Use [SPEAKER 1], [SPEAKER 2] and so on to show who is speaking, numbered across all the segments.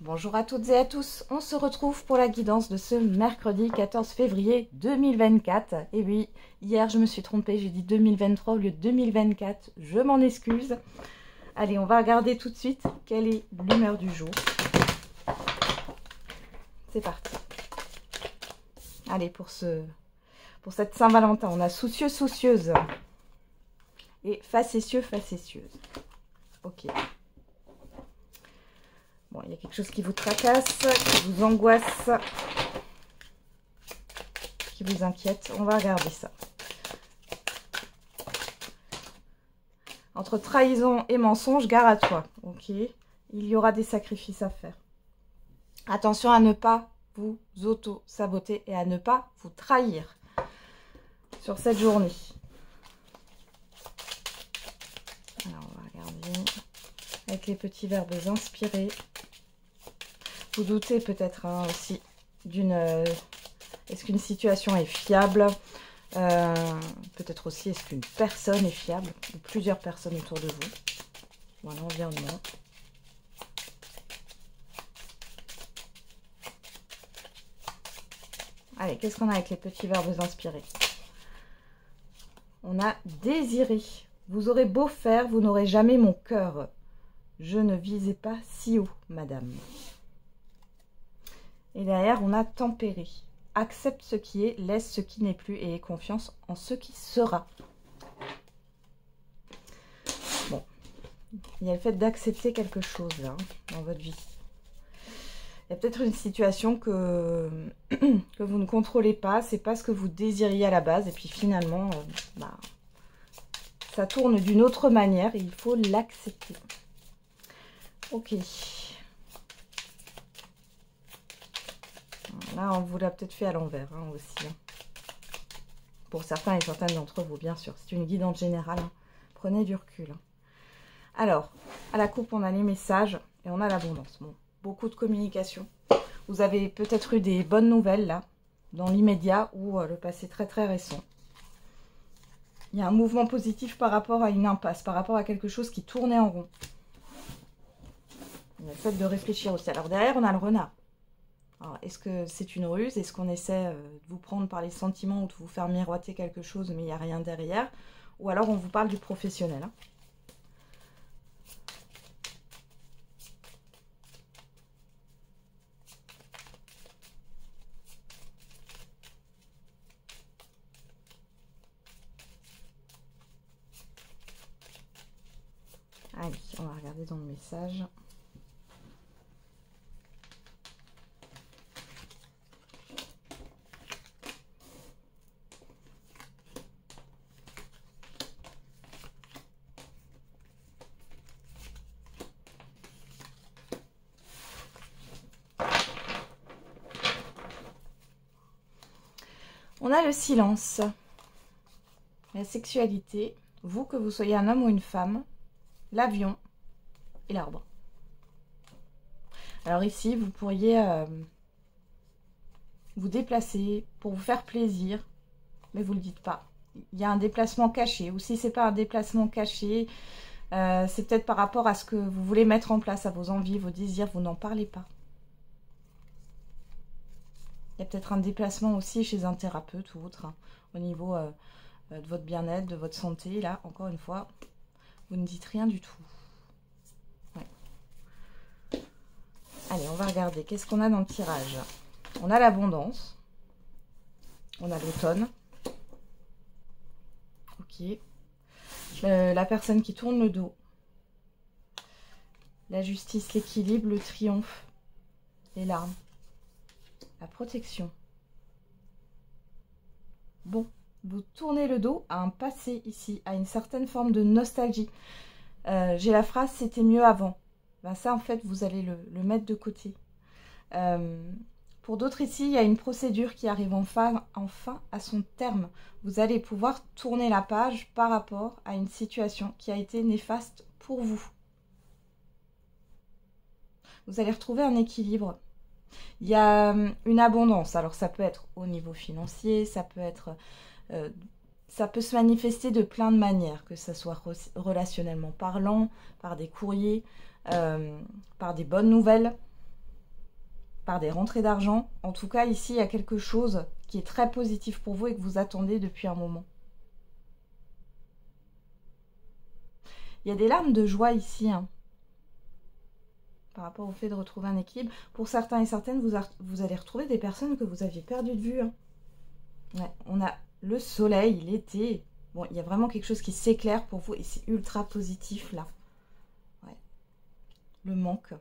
[SPEAKER 1] Bonjour à toutes et à tous, on se retrouve pour la guidance de ce mercredi 14 février 2024. Et oui, hier je me suis trompée, j'ai dit 2023 au lieu de 2024, je m'en excuse. Allez, on va regarder tout de suite quelle est l'humeur du jour. C'est parti. Allez, pour cette Saint-Valentin, on a soucieux, soucieuse et facétieux, facétieuse. Ok. Bon, il y a quelque chose qui vous tracasse, qui vous angoisse, qui vous inquiète. On va regarder ça. Entre trahison et mensonge, gare à toi. Ok. Il y aura des sacrifices à faire. Attention à ne pas vous auto-saboter et à ne pas vous trahir sur cette journée. Alors, on va regarder avec les petits verbes inspirés. Vous doutez peut-être aussi d'une... est-ce qu'une situation est fiable? Peut-être aussi est-ce qu'une personne est fiable? Ou plusieurs personnes autour de vous. Voilà, environnement. Allez, qu'est-ce qu'on a avec les petits verbes inspirés? On a désiré. Vous aurez beau faire, vous n'aurez jamais mon cœur. Je ne visais pas si haut, madame. Et derrière, on a tempéré. Accepte ce qui est, laisse ce qui n'est plus et aie confiance en ce qui sera. Bon, il y a le fait d'accepter quelque chose là, dans votre vie. Il y a peut-être une situation que vous ne contrôlez pas, c'est pas ce que vous désiriez à la base. Et puis finalement, ça tourne d'une autre manière et il faut l'accepter. Ok. Là, on vous l'a peut-être fait à l'envers aussi. Pour certains et certaines d'entre vous, bien sûr. C'est une guidance générale. Prenez du recul. Alors, à la coupe, on a les messages et on a l'abondance. Bon, beaucoup de communication. Vous avez peut-être eu des bonnes nouvelles, là, dans l'immédiat ou le passé très très récent. Il y a un mouvement positif par rapport à une impasse, par rapport à quelque chose qui tournait en rond. Il y a le fait de réfléchir aussi. Alors derrière, on a le renard. Est-ce que c'est une ruse? Est-ce qu'on essaie de vous prendre par les sentiments ou de vous faire miroiter quelque chose, mais il n'y a rien derrière? Ou alors on vous parle du professionnel. Allez, on va regarder dans le message. On a le silence, la sexualité, vous que vous soyez un homme ou une femme, l'avion et l'arbre. Alors ici, vous pourriez vous déplacer pour vous faire plaisir, mais vous ne le dites pas. Il y a un déplacement caché, ou si ce n'est pas un déplacement caché, c'est peut-être par rapport à ce que vous voulez mettre en place, à vos envies, vos désirs, vous n'en parlez pas. Il y a peut-être un déplacement aussi chez un thérapeute ou autre, au niveau de votre bien-être, de votre santé. Là, encore une fois, vous ne dites rien du tout. Ouais. Allez, on va regarder. Qu'est-ce qu'on a dans le tirage? On a l'abondance. On a l'automne. Ok. La personne qui tourne le dos. La justice, l'équilibre, le triomphe. Les larmes. La protection. Bon, vous tournez le dos à un passé ici, à une certaine forme de nostalgie. J'ai la phrase « c'était mieux avant ». Ben ça, en fait, vous allez le mettre de côté. Pour d'autres ici, il y a une procédure qui arrive enfin à son terme. Vous allez pouvoir tourner la page par rapport à une situation qui a été néfaste pour vous. Vous allez retrouver un équilibre. Il y a une abondance, alors ça peut être au niveau financier, ça peut être, ça peut se manifester de plein de manières, que ce soit relationnellement parlant, par des courriers, par des bonnes nouvelles. par des rentrées d'argent. En tout cas, ici, il y a quelque chose qui est très positif pour vous et que vous attendez depuis un moment. Il y a des larmes de joie ici, hein, par rapport au fait de retrouver un équilibre. Pour certains et certaines, vous allez retrouver des personnes que vous aviez perdues de vue. Hein. Ouais, on a le soleil, l'été. Bon, il y a vraiment quelque chose qui s'éclaire pour vous et c'est ultra positif là. Ouais. Le manque.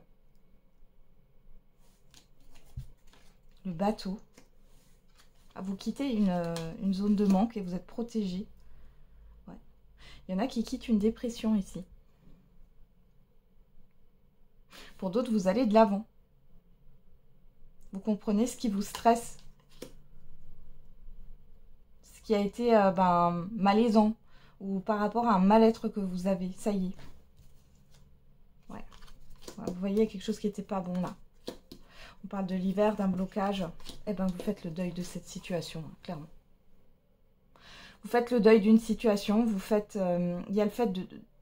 [SPEAKER 1] Le bateau. Ah, vous quittez une zone de manque et vous êtes protégé. Ouais. Il y en a qui quittent une dépression ici. Pour d'autres, vous allez de l'avant. Vous comprenez ce qui vous stresse. Ce qui a été malaisant. Ou par rapport à un mal-être que vous avez. Ça y est. Ouais. Vous voyez quelque chose qui n'était pas bon là. On parle de l'hiver, d'un blocage. Eh bien, vous faites le deuil de cette situation, hein, clairement. Vous faites le deuil d'une situation. Vous faites, il y a le fait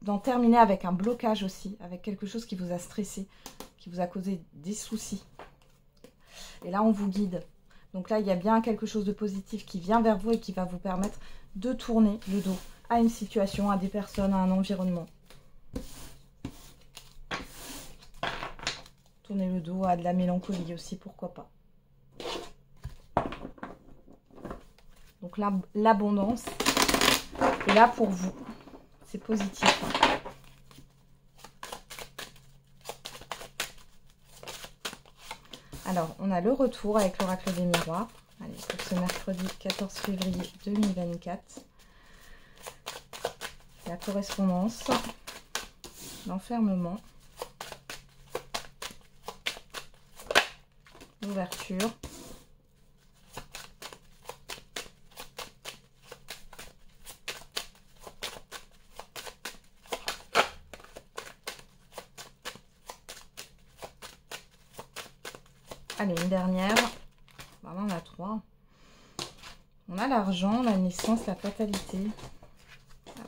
[SPEAKER 1] d'en terminer avec un blocage aussi. Avec quelque chose qui vous a stressé. Qui vous a causé des soucis. Et là, on vous guide. Donc là, il y a bien quelque chose de positif qui vient vers vous et qui va vous permettre de tourner le dos à une situation, à des personnes, à un environnement. Tourner le dos à de la mélancolie aussi, pourquoi pas. Donc là, l'abondance est là pour vous. C'est positif. Hein. Alors, on a le retour avec l'oracle des miroirs. Allez, pour ce mercredi 14 février 2024. La correspondance. L'enfermement. L'ouverture. Allez, une dernière. Bah, on en a 3. On a l'argent, la naissance, la fatalité. Hop.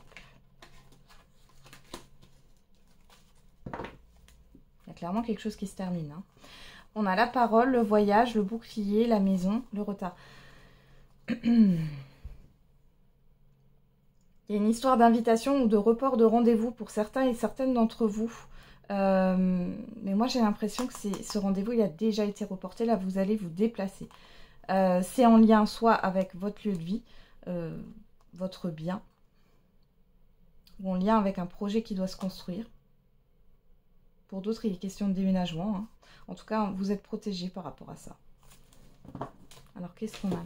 [SPEAKER 1] Il y a clairement quelque chose qui se termine. Hein. On a la parole, le voyage, le bouclier, la maison, le retard. Il y a une histoire d'invitation ou de report de rendez-vous pour certains et certaines d'entre vous. Mais moi, j'ai l'impression que ce rendez-vous, il a déjà été reporté. Là, vous allez vous déplacer. C'est en lien soit avec votre lieu de vie, votre bien, ou en lien avec un projet qui doit se construire. Pour d'autres, il est question de déménagement. Hein. En tout cas, vous êtes protégé par rapport à ça. Alors, qu'est-ce qu'on a là?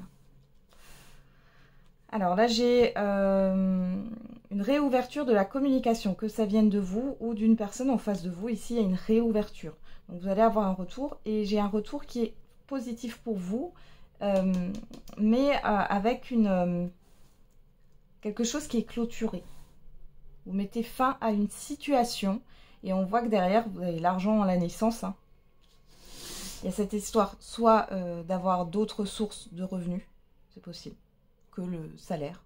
[SPEAKER 1] Alors là, j'ai une réouverture de la communication, que ça vienne de vous ou d'une personne en face de vous. Ici, il y a une réouverture. Donc, vous allez avoir un retour. Et j'ai un retour qui est positif pour vous, mais avec quelque chose qui est clôturé. Vous mettez fin à une situation et on voit que derrière, vous avez l'argent à la naissance. Hein. Il y a cette histoire, soit d'avoir d'autres sources de revenus, c'est possible, que le salaire.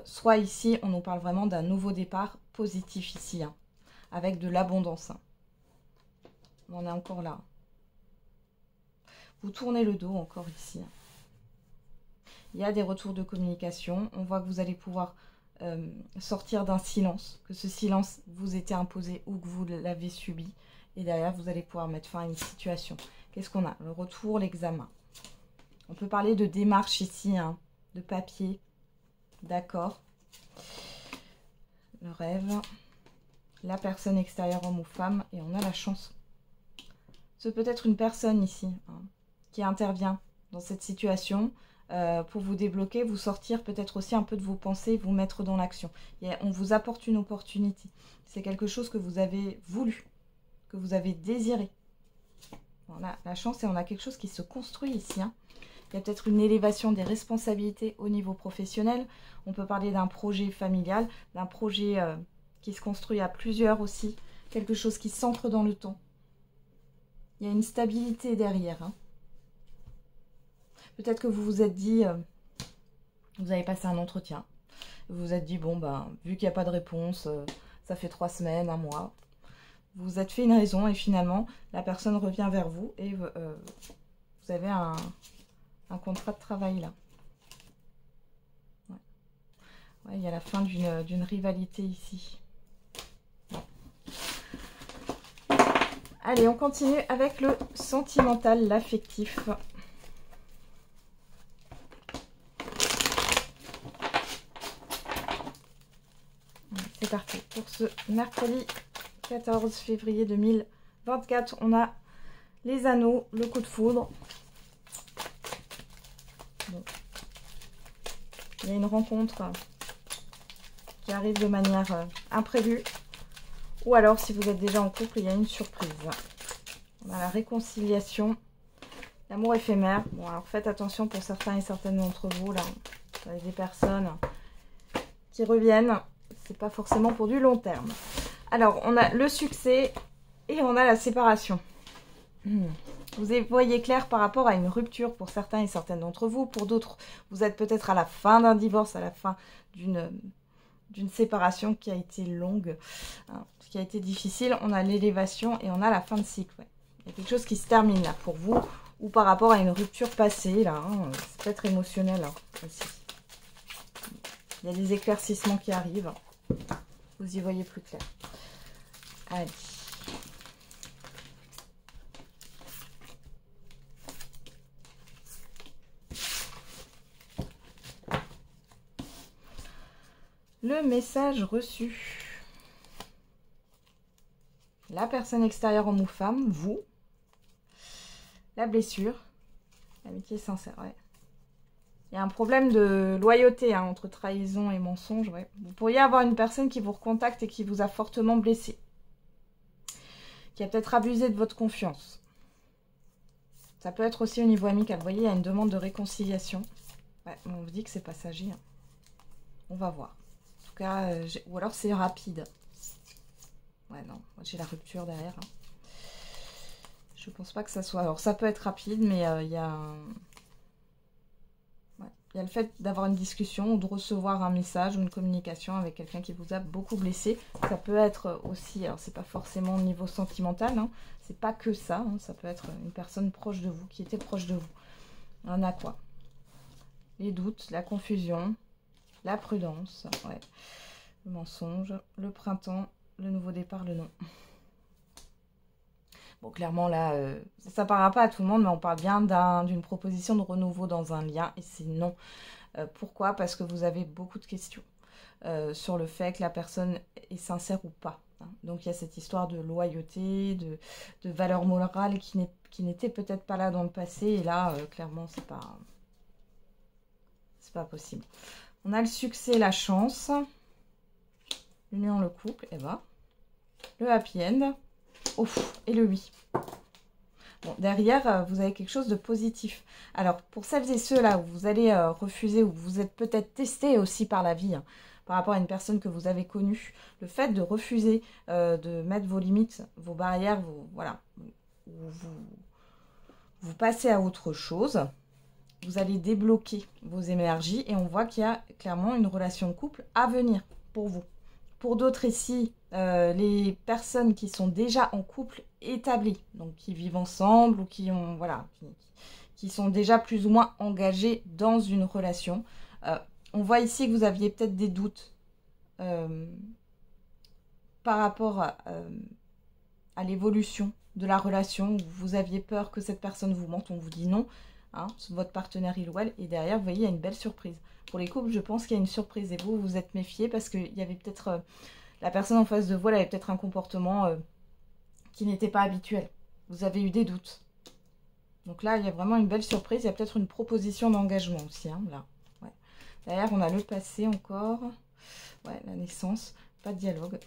[SPEAKER 1] Soit ici, on nous parle vraiment d'un nouveau départ positif ici, hein, avec de l'abondance. Hein. On en est encore là. Vous tournez le dos encore ici. Hein. Il y a des retours de communication. On voit que vous allez pouvoir sortir d'un silence, que ce silence vous était imposé ou que vous l'avez subi. Et derrière, vous allez pouvoir mettre fin à une situation. Qu'est-ce qu'on a? Le retour, l'examen. On peut parler de démarche ici, hein, de papier. D'accord. Le rêve. La personne extérieure, homme ou femme. Et on a la chance. Ce peut être une personne ici, hein, qui intervient dans cette situation pour vous débloquer, vous sortir peut-être aussi un peu de vos pensées, vous mettre dans l'action. On vous apporte une opportunité. C'est quelque chose que vous avez voulu, que vous avez désiré. On a la chance et on a quelque chose qui se construit ici. Hein. Il y a peut-être une élévation des responsabilités au niveau professionnel. On peut parler d'un projet familial, d'un projet qui se construit à plusieurs aussi. Quelque chose qui s'ancre dans le temps. Il y a une stabilité derrière. Hein. Peut-être que vous vous êtes dit, vous avez passé un entretien. Vous vous êtes dit, bon, ben, vu qu'il n'y a pas de réponse, ça fait 3 semaines, 1 mois. Vous vous êtes fait une raison et finalement, la personne revient vers vous et vous avez un contrat de travail là. Ouais. Ouais, il y a la fin d'une rivalité ici. Ouais. Allez, on continue avec le sentimental, l'affectif. C'est parti pour ce mercredi 14 février 2024. On a les anneaux, le coup de foudre. Bon. Il y a une rencontre qui arrive de manière imprévue. Ou alors, si vous êtes déjà en couple, il y a une surprise. On a la réconciliation, l'amour éphémère. Bon, alors faites attention pour certains et certaines d'entre vous. Là, vous avez des personnes qui reviennent. C'est pas forcément pour du long terme. Alors, on a le succès et on a la séparation. Vous voyez clair par rapport à une rupture pour certains et certaines d'entre vous. Pour d'autres, vous êtes peut-être à la fin d'un divorce, à la fin d'une séparation qui a été longue, hein, qui a été difficile. On a l'élévation et on a la fin de cycle. Ouais. Il y a quelque chose qui se termine là pour vous ou par rapport à une rupture passée. Là, hein, c'est peut-être émotionnel hein, aussi. Il y a des éclaircissements qui arrivent. Vous y voyez plus clair. Allez. Le message reçu. La personne extérieure, homme ou femme, vous. La blessure. L'amitié sincère, ouais. Il y a un problème de loyauté hein, entre trahison et mensonge. Ouais. Vous pourriez avoir une personne qui vous recontacte et qui vous a fortement blessé. Qui a peut-être abusé de votre confiance. Ça peut être aussi au niveau amical. Vous voyez, il y a une demande de réconciliation. Ouais, on vous dit que c'est passager. Hein. On va voir. En tout cas, ou alors c'est rapide. Ouais, non, j'ai la rupture derrière. Hein. Je pense pas que ça soit... Alors, ça peut être rapide, mais il y a... Il y a le fait d'avoir une discussion ou de recevoir un message ou une communication avec quelqu'un qui vous a beaucoup blessé. Ça peut être aussi, alors c'est pas forcément au niveau sentimental, hein, c'est pas que ça, hein, ça peut être une personne proche de vous, qui était proche de vous. On a quoi? Les doutes, la confusion, la prudence, ouais, le mensonge, le printemps, le nouveau départ, le non. Bon, clairement, là, ça ne parlera pas à tout le monde, mais on parle bien d'une proposition de renouveau dans un lien, et c'est non. Pourquoi? Parce que vous avez beaucoup de questions sur le fait que la personne est sincère ou pas. Hein. Donc, il y a cette histoire de loyauté, de valeur morale qui n'était peut-être pas là dans le passé, et là, clairement, c'est pas possible. On a le succès, la chance, l'union, le couple, et ben, le happy end. Ouf, et le oui. Bon, derrière, vous avez quelque chose de positif. Alors, pour celles et ceux là où vous allez refuser, ou vous êtes peut-être testé aussi par la vie, hein, par rapport à une personne que vous avez connue, le fait de refuser de mettre vos limites, vos barrières, voilà, vous passez à autre chose, vous allez débloquer vos énergies et on voit qu'il y a clairement une relation de couple à venir pour vous. Pour d'autres ici, les personnes qui sont déjà en couple établi, donc qui vivent ensemble ou qui ont, voilà, qui sont déjà plus ou moins engagés dans une relation. On voit ici que vous aviez peut-être des doutes par rapport à l'évolution de la relation. Vous aviez peur que cette personne vous mente, on vous dit non. Hein, votre partenaire il ou elle, et derrière vous voyez il y a une belle surprise. Pour les couples je pense qu'il y a une surprise et vous vous êtes méfiés parce qu'il y avait peut-être la personne en face de vous, elle avait peut-être un comportement qui n'était pas habituel. Vous avez eu des doutes. Donc là il y a vraiment une belle surprise, il y a peut-être une proposition d'engagement aussi. Hein, là. Ouais. Derrière on a le passé encore, ouais, la naissance, pas de dialogue.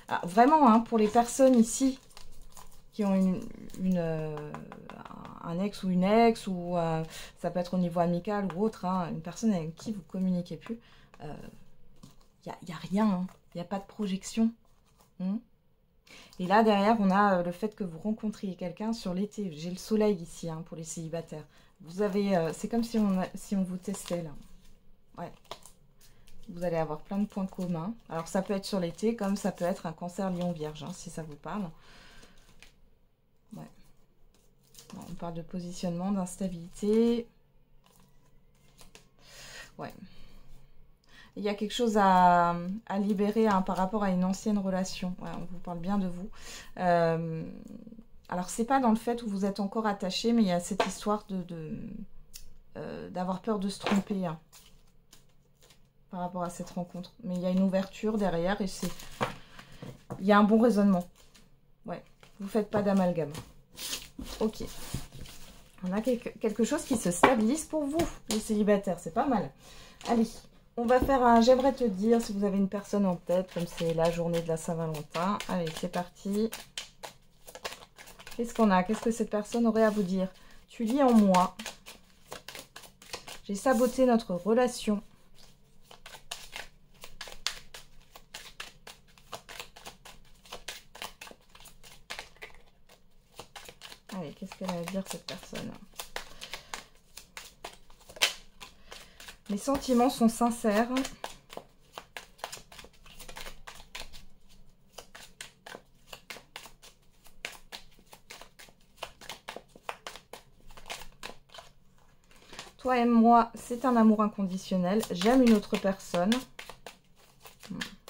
[SPEAKER 1] Alors, vraiment hein, pour les personnes ici qui ont un ex ou une ex, ou ça peut être au niveau amical ou autre, hein, une personne avec qui vous communiquez plus, y a rien, hein, il n'y a pas de projection. Hein. Et là, derrière, on a le fait que vous rencontriez quelqu'un sur l'été. J'ai le soleil ici, hein, pour les célibataires. Vous avez, c'est comme si on vous testait, là. Ouais. Vous allez avoir plein de points communs. Alors, ça peut être sur l'été, comme ça peut être un cancer lion vierge, hein, si ça vous parle. Ouais. Bon, on parle de positionnement, d'instabilité. Ouais. Il y a quelque chose à libérer hein, par rapport à une ancienne relation. Ouais, on vous parle bien de vous. Alors, c'est pas dans le fait où vous êtes encore attaché, mais il y a cette histoire d'avoir peur de se tromper hein, par rapport à cette rencontre. Mais il y a une ouverture derrière et il y a un bon raisonnement. Ouais, vous faites pas d'amalgame. Ok. On a quelque chose qui se stabilise pour vous, les célibataires. C'est pas mal. Allez, on va faire un j'aimerais te dire si vous avez une personne en tête, comme c'est la journée de la Saint-Valentin. Allez, c'est parti. Qu'est-ce qu'on a? Qu'est-ce que cette personne aurait à vous dire? Tu lis en moi. J'ai saboté notre relation. Allez, qu'est-ce qu'elle a à dire cette personne? Mes sentiments sont sincères. Toi et moi, c'est un amour inconditionnel. J'aime une autre personne.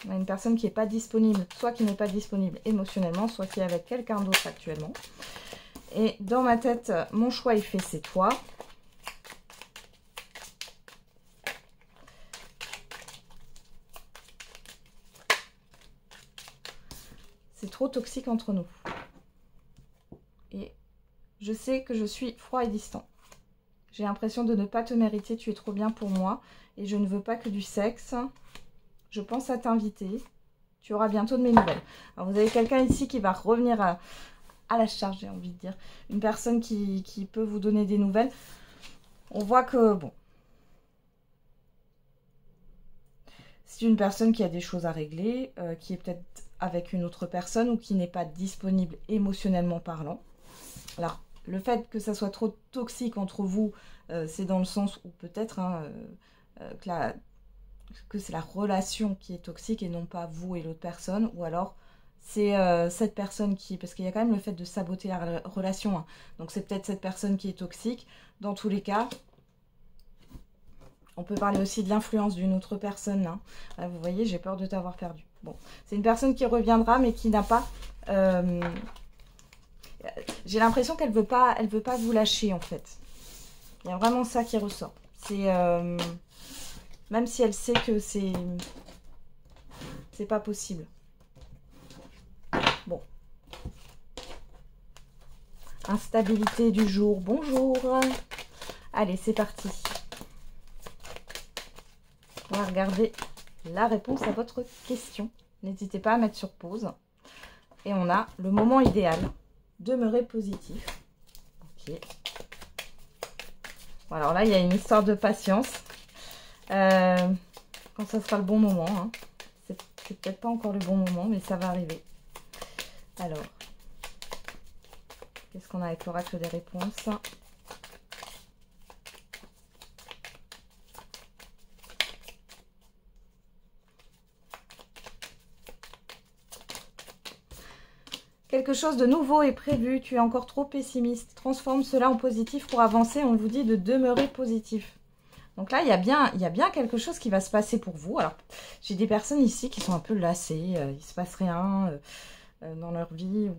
[SPEAKER 1] On a une personne qui n'est pas disponible, soit qui n'est pas disponible émotionnellement, soit qui est avec quelqu'un d'autre actuellement. Et dans ma tête, mon choix est fait, c'est toi. C'est trop toxique entre nous. Et je sais que je suis froid et distant. J'ai l'impression de ne pas te mériter, tu es trop bien pour moi. Et je ne veux pas que du sexe. Je pense à t'inviter. Tu auras bientôt de mes nouvelles. Alors vous avez quelqu'un ici qui va revenir à la charge, j'ai envie de dire. Une personne qui peut vous donner des nouvelles. On voit que, bon, c'est une personne qui a des choses à régler, qui est peut-être avec une autre personne ou qui n'est pas disponible émotionnellement parlant. Alors, le fait que ça soit trop toxique entre vous, c'est dans le sens où peut-être hein, que c'est la relation qui est toxique et non pas vous et l'autre personne, ou alors c'est cette personne qui... Parce qu'il y a quand même le fait de saboter la relation, hein. Donc c'est peut-être cette personne qui est toxique. Dans tous les cas, on peut parler aussi de l'influence d'une autre personne. Hein. Là, vous voyez, j'ai peur de t'avoir perdu. Bon, c'est une personne qui reviendra, mais qui n'a pas... J'ai l'impression qu'elle veut pas vous lâcher, en fait. Il y a vraiment ça qui ressort. C'est... même si elle sait que c'est pas possible. Bon. Instabilité du jour. Bonjour. Allez, c'est parti. On va regarder la réponse à votre question. N'hésitez pas à mettre sur pause. Et on a le moment idéal. Demeurer positif. Ok. Bon, alors là, il y a une histoire de patience. Quand ça sera le bon moment. Hein. C'est peut-être pas encore le bon moment, mais ça va arriver. Alors, qu'est-ce qu'on a avec l'oracle des réponses? Quelque chose de nouveau est prévu, tu es encore trop pessimiste. Transforme cela en positif pour avancer. On vous dit de demeurer positif. Donc là, il y a bien quelque chose qui va se passer pour vous. Alors, j'ai des personnes ici qui sont un peu lassées. Il ne se passe rien dans leur vie.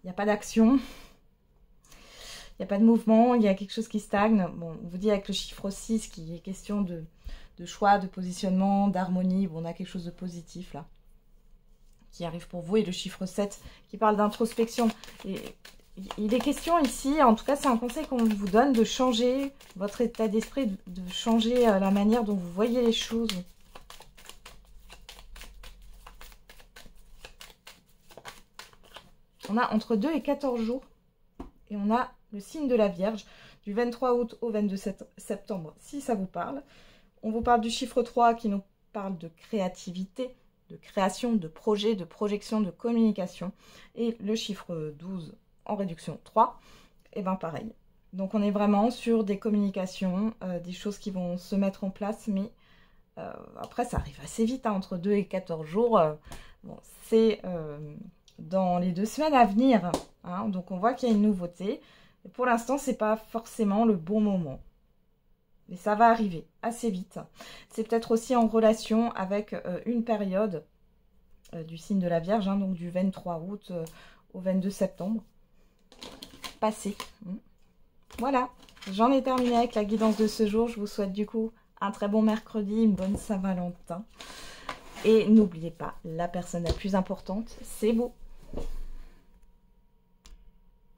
[SPEAKER 1] Il n'y a pas d'action. Il n'y a pas de mouvement. Il y a quelque chose qui stagne. Bon, on vous dit avec le chiffre 6 qu'il est question de choix, de positionnement, d'harmonie. Bon, on a quelque chose de positif là qui arrive pour vous. Et le chiffre 7 qui parle d'introspection. Et il est question ici, en tout cas c'est un conseil qu'on vous donne, de changer votre état d'esprit, de changer la manière dont vous voyez les choses. On a entre 2 et 14 jours et on a le signe de la Vierge du 23 août au 22 septembre si ça vous parle. On vous parle du chiffre 3 qui nous parle de créativité, de création, de projet, de projection, de communication, et le chiffre 12 en réduction 3, et bien pareil. Donc on est vraiment sur des communications, des choses qui vont se mettre en place, mais Après, ça arrive assez vite, hein, entre 2 et 14 jours. Bon, c'est dans les 2 semaines à venir. Hein, donc, on voit qu'il y a une nouveauté. Et pour l'instant, c'est pas forcément le bon moment. Mais ça va arriver assez vite. C'est peut-être aussi en relation avec une période du signe de la Vierge, hein, donc du 23 août au 22 septembre. Passé. Voilà, j'en ai terminé avec la guidance de ce jour. Je vous souhaite du coup un très bon mercredi, une bonne Saint-Valentin. Et n'oubliez pas, la personne la plus importante, c'est vous.